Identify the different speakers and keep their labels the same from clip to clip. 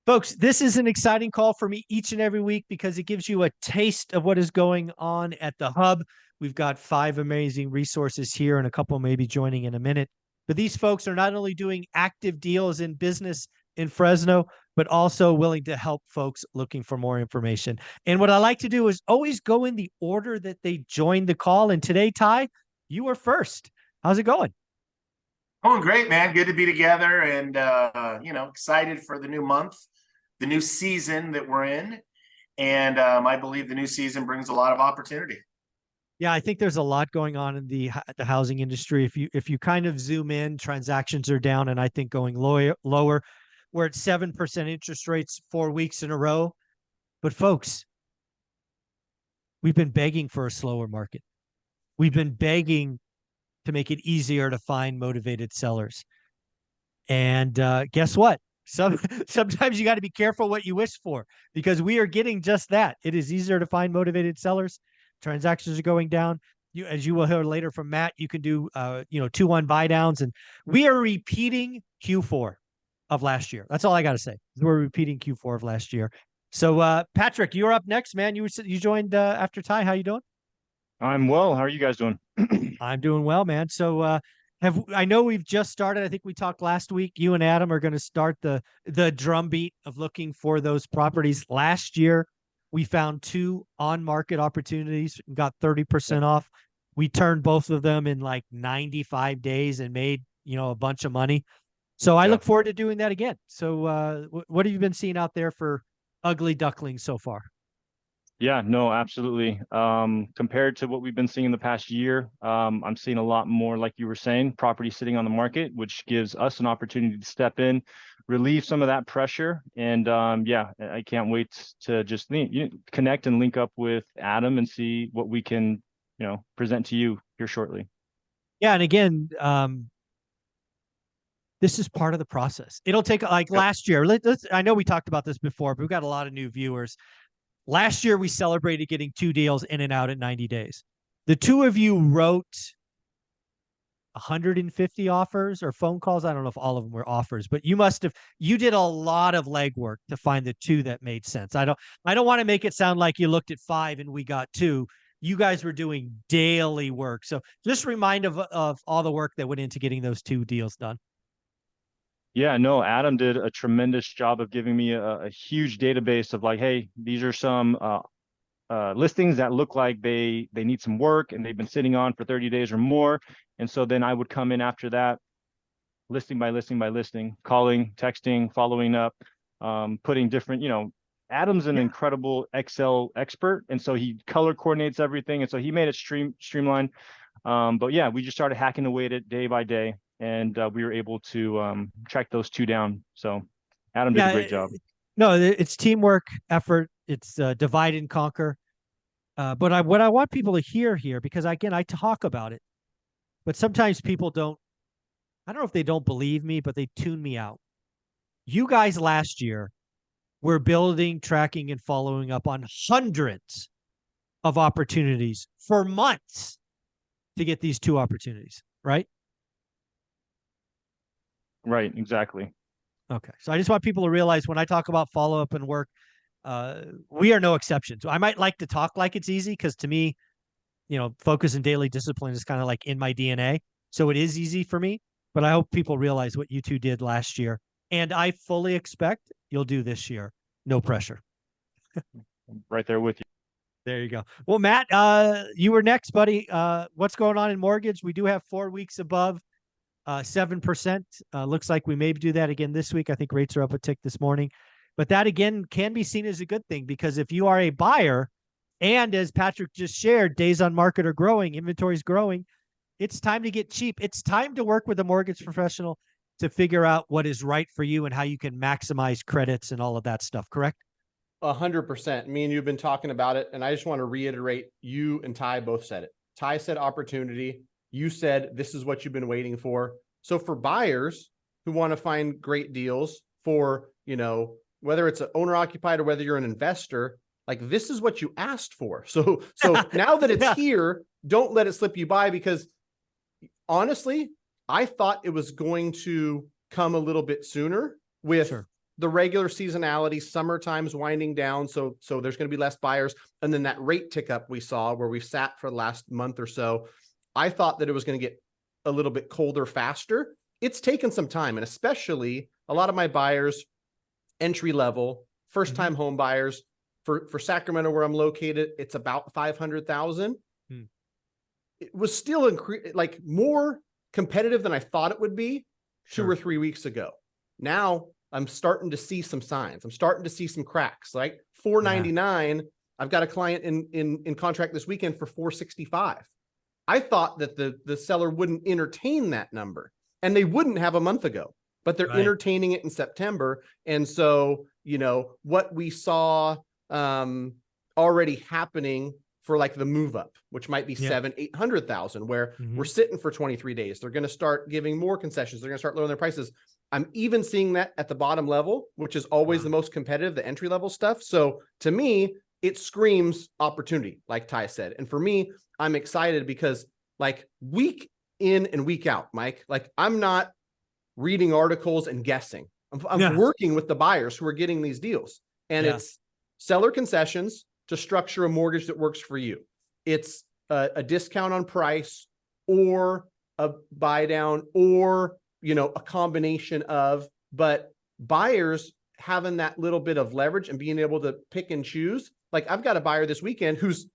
Speaker 1: Folks, this is an exciting call for me each and every week because it gives you a taste of what is going on at the hub. We've got 5 amazing resources here and a couple maybe joining in a minute. But these folks are not only doing active deals in business in Fresno, but also willing to help folks looking for more information. And what I like to do is always go in the order that they joined the call. And today, Ty, you were first. How's it going?
Speaker 2: Going great, man. Good to be together and excited for the new month, the new season that we're in. And I believe the new season brings a lot of opportunity.
Speaker 1: Yeah, I think there's a lot going on in the housing industry. If you kind of zoom in, transactions are down, and I think going lower. We're at 7% interest rates 4 weeks in a row. But folks, we've been begging for a slower market. We've been begging to make it easier to find motivated sellers. And guess what? Sometimes you got to be careful what you wish for because we are getting just that. It is easier to find motivated sellers. Transactions are going down. As you will hear later from Matt, you can do 2-1 buy downs, and we are repeating Q4 of last year. That's all I got to say. We're repeating Q4 of last year. So Patrick, you're up next, man. You joined after Ty. How you doing?
Speaker 3: I'm well. How are you guys doing?
Speaker 1: I'm doing well, man. So I know we've just started. I think we talked last week. You and Adam are going to start the drumbeat of looking for those properties. Last year, we found 2 on-market opportunities and got 30% off. We turned both of them in like 95 days and made, a bunch of money. So I look forward to doing that again. So what have you been seeing out there for ugly ducklings so far?
Speaker 3: Yeah, no, absolutely. Compared to what we've been seeing in the past year, I'm seeing a lot more, like you were saying, property sitting on the market, which gives us an opportunity to step in, relieve some of that pressure. And I can't wait to just connect and link up with Adam and see what we can, present to you here shortly.
Speaker 1: Yeah, and again, this is part of the process. It'll take last year. I know we talked about this before, but we've got a lot of new viewers. Last year, we celebrated getting 2 deals in and out in 90 days. The 2 of you wrote 150 offers or phone calls. I don't know if all of them were offers, but you did a lot of legwork to find the 2 that made sense. I don't want to make it sound like you looked at 5 and we got 2. You guys were doing daily work. So just remind of all the work that went into getting those 2 deals done.
Speaker 3: Yeah, no, Adam did a tremendous job of giving me a huge database of like, hey, these are some listings that look like they need some work and they've been sitting on for 30 days or more. And so then I would come in after that, listing by listing by listing, calling, texting, following up, putting different, Adam's an incredible Excel expert. And so he color coordinates everything. And so he made it streamlined. But yeah, we just started hacking away at it day by day. And we were able to track those 2 down. So Adam did a great job.
Speaker 1: No, it's teamwork, effort. It's divide and conquer. But what I want people to hear here, because again, I talk about it, but sometimes people don't, I don't know if they don't believe me, but they tune me out. You guys last year were building, tracking, and following up on hundreds of opportunities for months to get these 2 opportunities, right?
Speaker 3: Right, exactly.
Speaker 1: Okay. So I just want people to realize when I talk about follow-up and work, we are no exception. So I might like to talk like it's easy because to me, focus and daily discipline is kind of like in my DNA. So it is easy for me, but I hope people realize what you 2 did last year. And I fully expect you'll do this year. No pressure.
Speaker 3: Right there with you.
Speaker 1: There you go. Well, Matt, you were next, buddy. What's going on in mortgage? We do have 4 weeks above 7%. Looks like we may do that again this week. I think rates are up a tick this morning. But that, again, can be seen as a good thing because if you are a buyer, and as Patrick just shared, days on market are growing, inventory is growing, it's time to get cheap. It's time to work with a mortgage professional to figure out what is right for you and how you can maximize credits and all of that stuff, correct?
Speaker 4: 100%. Me and you've been talking about it, and I just want to reiterate, you and Ty both said it. Ty said opportunity. You said this is what you've been waiting for. So for buyers who want to find great deals for, whether it's an owner occupied or whether you're an investor, like this is what you asked for. So now that it's here, don't let it slip you by because honestly, I thought it was going to come a little bit sooner with the regular seasonality, summertime's winding down. So there's going to be less buyers. And then that rate tick up we saw where we've sat for the last month or so, I thought that it was going to get a little bit colder faster. It's taken some time. And especially a lot of my buyers, entry level, first time home buyers for Sacramento, where I'm located, it's about 500,000. It was still like more competitive than I thought it would be 2 or 3 weeks ago. Now I'm starting to see some signs. I'm starting to see some cracks. Like 499, I've got a client in contract this weekend for 465. I thought that the seller wouldn't entertain that number, and they wouldn't have a month ago, but they're entertaining it in September. And so, you know, what we saw already happening for like the move up, which might be 700,000-800,000, where we're sitting for 23 days. They're going to start giving more concessions. They're going to start lowering their prices. I'm even seeing that at the bottom level, which is always the most competitive, the entry level stuff. So to me, it screams opportunity, like Ty said. And for me, I'm excited because like week in and week out, Mike, like I'm not reading articles and guessing. I'm working with the buyers who are getting these deals, and it's seller concessions to structure a mortgage that works for you. It's a discount on price or a buy down or, you know, a combination of, but buyers having that little bit of leverage and being able to pick and choose. Like I've got a buyer this weekend who's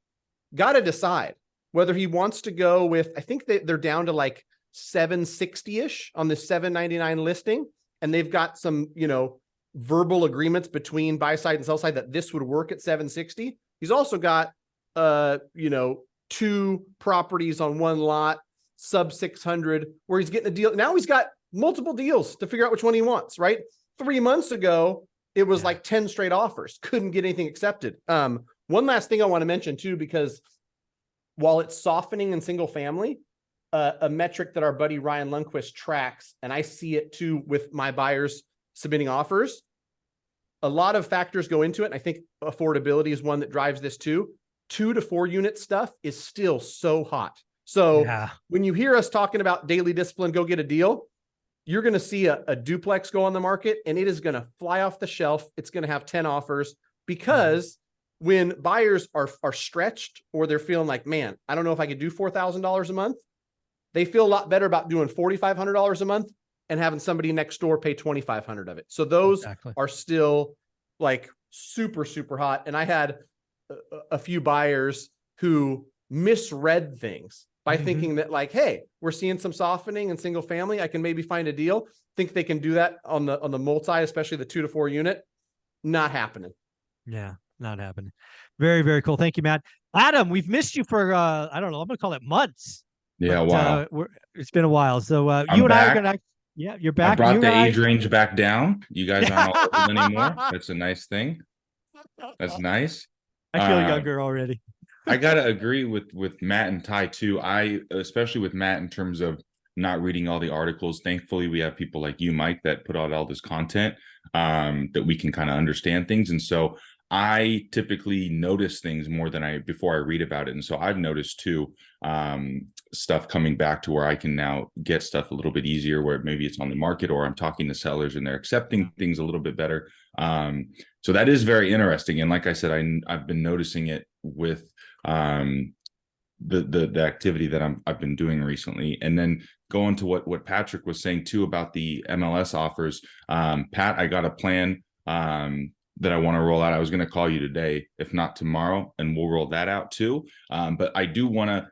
Speaker 4: got to decide whether he wants to go with, I think they're down to like 760-ish on the 799 listing. And they've got some, you know, verbal agreements between buy side and sell side that this would work at 760. He's also got, you know, 2 properties on one lot, sub 600, where he's getting a deal. Now he's got multiple deals to figure out which one he wants, right? 3 months ago, it was like 10 straight offers. Couldn't get anything accepted. One last thing I want to mention too, because while it's softening in single family, a metric that our buddy Ryan Lundquist tracks, and I see it too with my buyers submitting offers, a lot of factors go into it. And I think affordability is one that drives this too. 2 to 4 unit stuff is still so hot. So when you hear us talking about daily discipline, go get a deal, you're going to see a duplex go on the market and it is going to fly off the shelf. It's going to have 10 offers because when buyers are stretched or they're feeling like, man, I don't know if I could do $4,000 a month, they feel a lot better about doing $4,500 a month and having somebody next door pay $2,500 of it. So those are still like super, super hot. And I had a few buyers who misread things by thinking that like, hey, we're seeing some softening in single family. I can maybe find a deal. Think they can do that on the multi, especially the 2 to 4 unit. Not happening.
Speaker 1: Yeah, not happening. Very, very cool. Thank you, Matt. Adam, we've missed you for, I don't know, I'm going to call it months.
Speaker 5: Yeah,
Speaker 1: but,
Speaker 5: wow.
Speaker 1: It's been a while. So you and
Speaker 5: back.
Speaker 1: I are going to, you're back.
Speaker 5: I brought
Speaker 1: you
Speaker 5: the
Speaker 1: and
Speaker 5: age range back down. You guys aren't all old anymore. That's a nice thing. That's nice.
Speaker 1: I feel younger already.
Speaker 5: I gotta agree with Matt and Ty too. Especially with Matt in terms of not reading all the articles. Thankfully, we have people like you, Mike, that put out all this content that we can kind of understand things. And so I typically notice things more than before I read about it. And so I've noticed too stuff coming back to where I can now get stuff a little bit easier, where maybe it's on the market or I'm talking to sellers and they're accepting things a little bit better. So that is very interesting. And like I said, I've been noticing it with the activity that I've been doing recently. And then going to what Patrick was saying too about the MLS offers, Pat, I got a plan that I want to roll out. I was going to call you today, if not tomorrow, and we'll roll that out too. But I do want to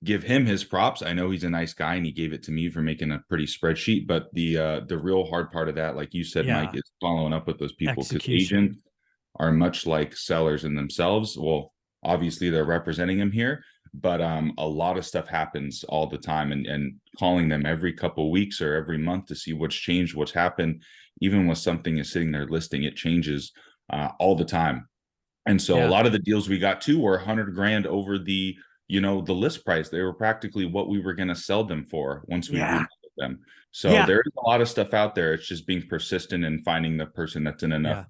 Speaker 5: give him his props. I know he's a nice guy and he gave it to me for making a pretty spreadsheet, but the real hard part of that, like you said, Mike, is following up with those people, because agents are much like sellers in themselves. Well, obviously they're representing him here, but a lot of stuff happens all the time, and calling them every couple of weeks or every month to see what's changed, what's happened. Even when something is sitting there listing, it changes all the time. And so a lot of the deals we got to were 100 grand over the list price. They were practically what we were going to sell them for once we remodeled them. So there is a lot of stuff out there. It's just being persistent and finding the person that's in enough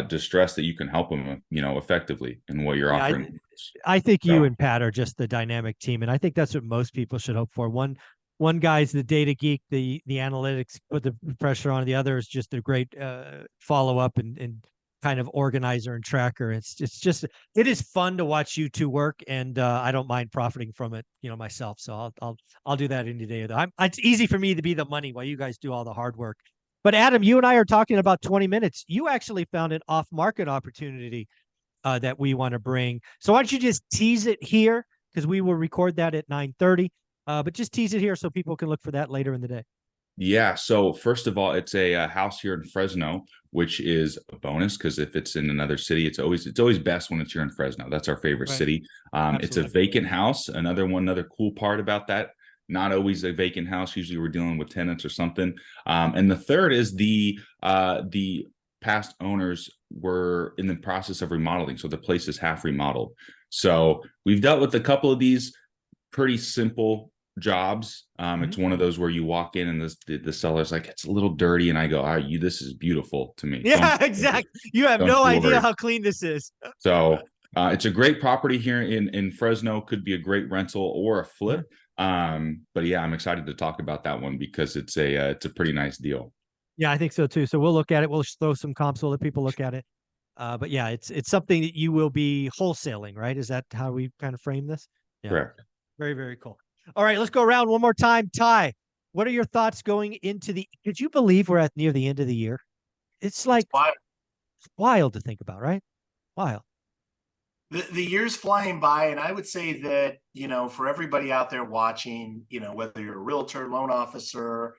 Speaker 5: distress that you can help them, effectively in what you're offering.
Speaker 1: I think you and Pat are just the dynamic team. And I think that's what most people should hope for. One one guy's the data geek, the analytics put the pressure on. The other is just a great follow up and kind of organizer and tracker. It's just it is fun to watch you two work, and I don't mind profiting from it, myself. So I'll do that any day. It's easy for me to be the money while you guys do all the hard work. But Adam, you and I are talking about 20 minutes. You actually found an off market opportunity that we want to bring. So why don't you just tease it here, because we will record that at 9:30. But just tease it here so people can look for that later in the day.
Speaker 5: Yeah. So first of all, it's a house here in Fresno, which is a bonus because if it's in another city, it's always best when it's here in Fresno. That's our favorite
Speaker 1: Right.
Speaker 5: city. It's a vacant house. Another cool part about that. Not always a vacant house. Usually we're dealing with tenants or something. And the third is the past owners were in the process of remodeling. So the place is half remodeled. So we've dealt with a couple of these pretty simple jobs. It's one of those where you walk in and the seller's like, it's a little dirty. And I go, this is beautiful to me.
Speaker 1: Yeah, exactly. You have no idea how clean this is.
Speaker 5: So it's a great property here in Fresno. Could be a great rental or a flip. But yeah, I'm excited to talk about that one because it's a pretty nice deal.
Speaker 1: Yeah, I think so too. So we'll look at it. We'll throw some comps. We'll let people look at it. But yeah, it's something that you will be wholesaling, right? Is that how we kind of frame this? Yeah.
Speaker 5: Correct.
Speaker 1: Very, very cool. All right, let's go around one more time. Ty, what are your thoughts going into could you believe we're near the end of the year? It's like wild to think about, right? Wild.
Speaker 2: The year's flying by, and I would say that, for everybody out there watching, whether you're a realtor, loan officer,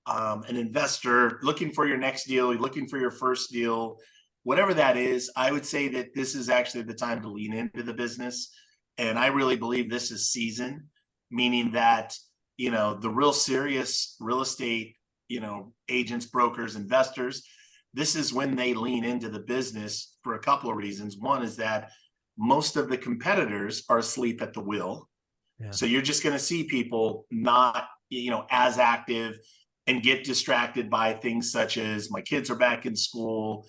Speaker 2: an investor looking for your next deal, looking for your first deal, whatever that is, I would say that this is actually the time to lean into the business. And I really believe this is season, meaning that, the real serious real estate, agents, brokers, investors, this is when they lean into the business for a couple of reasons. One is that most of the competitors are asleep at the wheel. Yeah. So you're just going to see people not, as active and get distracted by things such as my kids are back in school.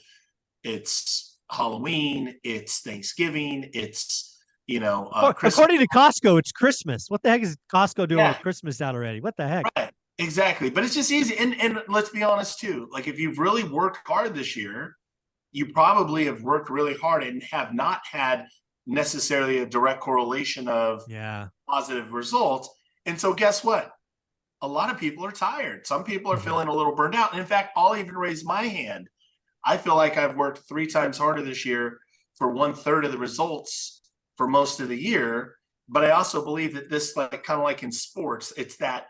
Speaker 2: It's Halloween. It's Thanksgiving. It's,
Speaker 1: according to Costco, it's Christmas. What the heck is Costco doing with Christmas out already? What the heck?
Speaker 2: Right. Exactly. But it's just easy. And let's be honest too. Like if you've really worked hard this year, you probably have worked really hard and have not had necessarily a direct correlation of positive results. And so guess what? A lot of people are tired. Some people are feeling a little burned out. And in fact, I'll even raise my hand. I feel like I've worked 3 times harder this year for 1/3 of the results for most of the year. But I also believe that this, kind of like in sports, it's that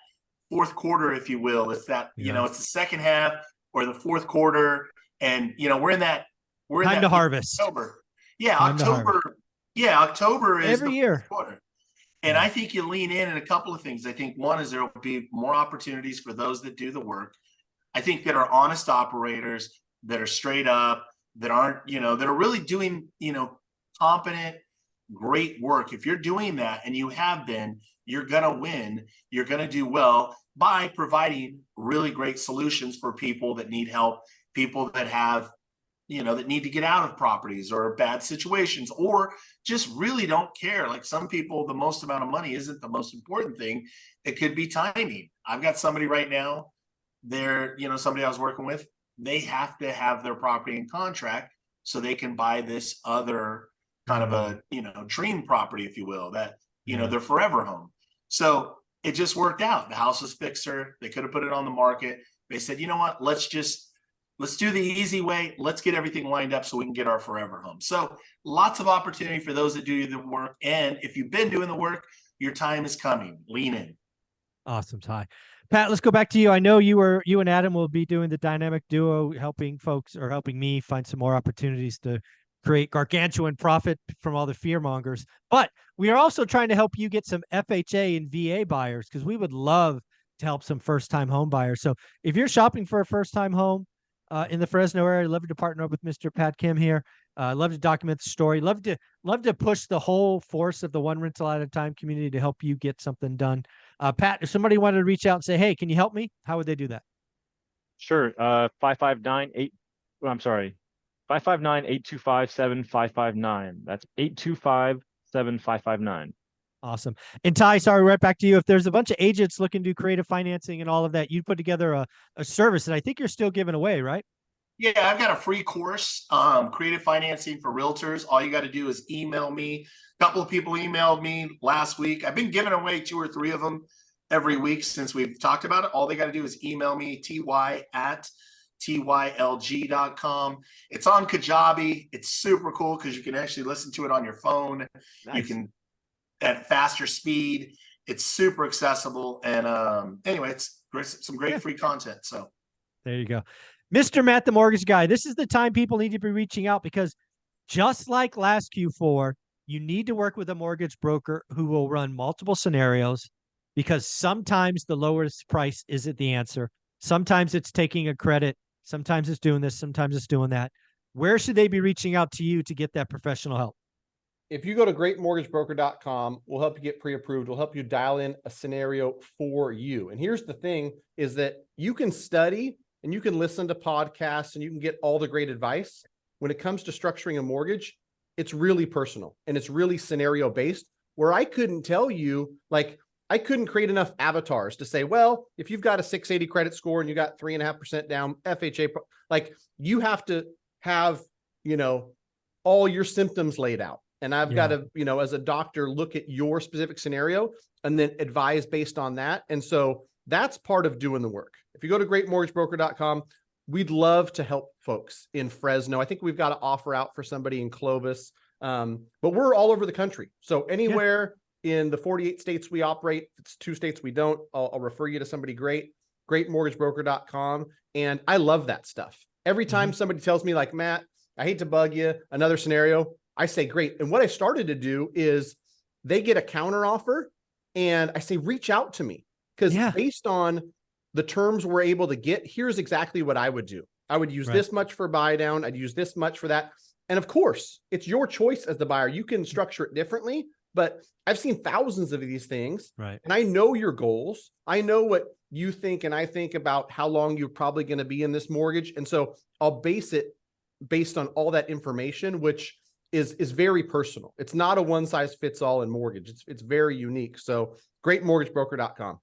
Speaker 2: fourth quarter, if you will. It's that, it's the second half or the fourth quarter. And, we're in that
Speaker 1: time to harvest.
Speaker 2: October. Yeah, October. Yeah, October is
Speaker 1: every year.
Speaker 2: Quarter. And I think you lean in a couple of things. I think one is there will be more opportunities for those that do the work. I think that are honest operators, that are straight up, that aren't, that are really doing, competent, great work. If you're doing that and you have been, you're going to win. You're going to do well by providing really great solutions for people that need help, people that have, that need to get out of properties or bad situations, or just really don't care. Like some people, the most amount of money isn't the most important thing. It could be timing. I've got somebody right now, somebody I was working with, they have to have their property in contract so they can buy this other kind of a, dream property, if you will, that, their forever home. So it just worked out. The house was fixer. They could have put it on the market. They said, you know what, let's do the easy way. Let's get everything lined up so we can get our forever home. So lots of opportunity for those that do the work. And if you've been doing the work, your time is coming. Lean in.
Speaker 1: Awesome, Ty. Pat, let's go back to you. I know you and Adam will be doing the dynamic duo, helping me find some more opportunities to create gargantuan profit from all the fear mongers. But we are also trying to help you get some FHA and VA buyers, because we would love to help some first-time home buyers. So if you're shopping for a first-time home in the Fresno area, love to partner up with Mr. Pat Kim here. Love to document the story. Love to push the whole force of the one rental at a time community to help you get something done. Pat, if somebody wanted to reach out and say, hey, can you help me? How would they do that?
Speaker 3: Sure. 559-825-7559. That's 825-7559.
Speaker 1: Awesome. And Ty, sorry, right back to you. If there's a bunch of agents looking to do creative financing and all of that, you put together a service that I think you're still giving away, right?
Speaker 2: Yeah, I've got a free course, creative financing for realtors. All you got to do is email me. A couple of people emailed me last week. I've been giving away 2 or 3 of them every week since we've talked about it. All they got to do is email me, ty@tylg.com. It's on Kajabi. It's super cool because you can actually listen to it on your phone.
Speaker 1: Nice.
Speaker 2: You can at faster speed. It's super accessible. And anyway, it's some great free content. So
Speaker 1: there you go. Mr. Matt, the mortgage guy, this is the time people need to be reaching out, because just like last Q4, you need to work with a mortgage broker who will run multiple scenarios, because sometimes the lowest price isn't the answer. Sometimes it's taking a credit. Sometimes it's doing this. Sometimes it's doing that. Where should they be reaching out to you to get that professional help?
Speaker 4: If you go to greatmortgagebroker.com, we'll help you get pre-approved. We'll help you dial in a scenario for you. And here's the thing is that you can study and you can listen to podcasts and you can get all the great advice. When it comes to structuring a mortgage, it's really personal and it's really scenario based, where I couldn't tell you, like, I couldn't create enough avatars to say, well, if you've got a 680 credit score and you got 3.5% down, FHA, like, you have to have, all your symptoms laid out. And I've got to, as a doctor, look at your specific scenario and then advise based on that. And so that's part of doing the work. If you go to greatmortgagebroker.com, we'd love to help folks in Fresno. I think we've got an offer out for somebody in Clovis, but we're all over the country. So anywhere in the 48 states we operate, it's 2 states we don't, I'll refer you to somebody great, greatmortgagebroker.com. And I love that stuff. Every time somebody tells me, like, Matt, I hate to bug you, another scenario, I say, great. And what I started to do is they get a counter offer and I say, reach out to me, because based on the terms we're able to get, here's exactly what I would do. I would use this much for buy down. I'd use this much for that. And of course, it's your choice as the buyer. You can structure it differently, but I've seen thousands of these things.
Speaker 1: Right.
Speaker 4: And I know your goals. I know what you think and I think about how long you're probably going to be in this mortgage. And so I'll base it based on all that information, which is very personal. It's not a one size fits all in mortgage. It's very unique. So greatmortgagebroker.com.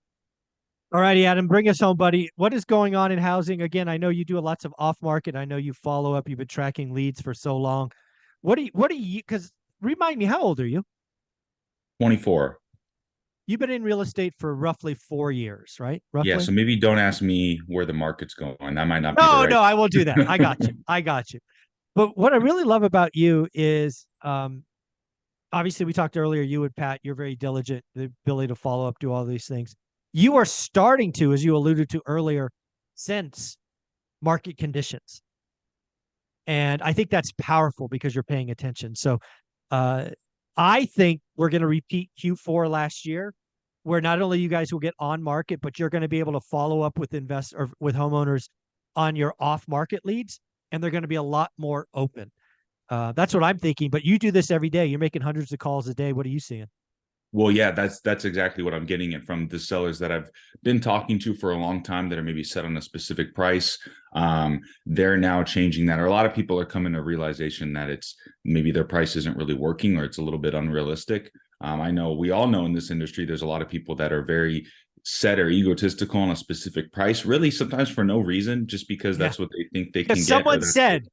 Speaker 1: All righty, Adam, bring us home, buddy. What is going on in housing? Again, I know you do lots of off market. I know you follow up. You've been tracking leads for so long. What are you, because remind me, how old are you?
Speaker 5: 24.
Speaker 1: You've been in real estate for roughly 4 years, right? Roughly?
Speaker 5: Yeah. So maybe don't ask me where the market's going. That might not be
Speaker 1: No, I won't do that. I got you. I got you. But what I really love about you is, obviously we talked earlier, you and Pat, you're very diligent, the ability to follow up, do all these things. You are starting to, as you alluded to earlier, sense market conditions. And I think that's powerful because you're paying attention. So I think we're going to repeat Q4 last year, where not only you guys will get on market, but you're going to be able to follow up with with homeowners on your off market leads. And they're going to be a lot more open. That's what I'm thinking. But you do this every day. You're making hundreds of calls a day. What are you seeing?
Speaker 5: Well, yeah, that's exactly what I'm getting it from the sellers that I've been talking to for a long time that are maybe set on a specific price. They're now changing that, or a lot of people are coming to realization that it's maybe their price isn't really working, or it's a little bit unrealistic. I know we all know in this industry, there's a lot of people that are very set or egotistical on a specific price, really sometimes for no reason, just because that's what they think they can get.
Speaker 1: Someone said,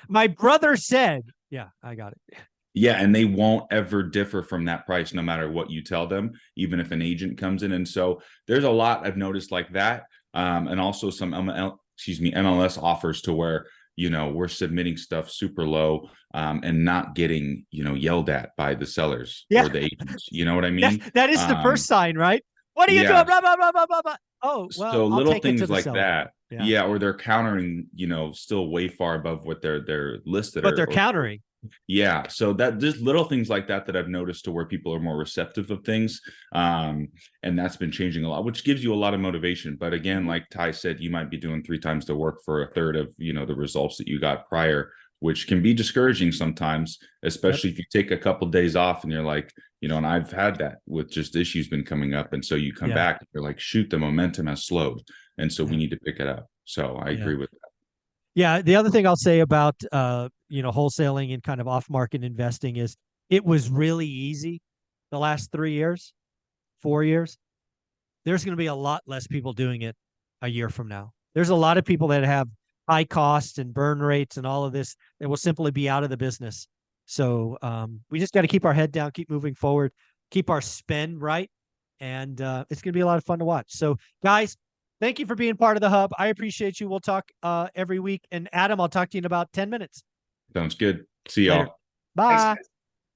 Speaker 1: my brother said, yeah, I got it.
Speaker 5: Yeah, and they won't ever differ from that price, no matter what you tell them, even if an agent comes in. And so there's a lot I've noticed like that, and also some MLS offers to where we're submitting stuff super low and not getting yelled at by the sellers or the agents. You know what I mean?
Speaker 1: That is the first sign, right? What are you doing? Blah, blah, blah, blah, blah, blah. Oh, well,
Speaker 5: so little
Speaker 1: I'll
Speaker 5: things like
Speaker 1: seller.
Speaker 5: that. Yeah, or they're countering, still way far above what they're listed.
Speaker 1: But they're countering.
Speaker 5: Yeah, so that just little things like that I've noticed to where people are more receptive of things, and that's been changing a lot, which gives you a lot of motivation. But again, like Ty said, you might be doing 3 times the work for a third of the results that you got prior, which can be discouraging sometimes, especially if you take a couple of days off and you're like, and I've had that with just issues been coming up, and so you come back, you're like, shoot, the momentum has slowed, and so we need to pick it up. So I agree with that.
Speaker 1: Yeah, the other thing I'll say about wholesaling and kind of off-market investing is it was really easy the last 3 years, 4 years, there's going to be a lot less people doing it a year from now. There's a lot of people that have high costs and burn rates and all of this that will simply be out of the business. So we just got to keep our head down, keep moving forward, keep our spend right. And it's going to be a lot of fun to watch. So guys, thank you for being part of the hub. I appreciate you. We'll talk every week. And Adam, I'll talk to you in about 10 minutes.
Speaker 5: Sounds good. See
Speaker 1: Later.
Speaker 5: y'all.
Speaker 1: Bye.
Speaker 2: Thanks, guys.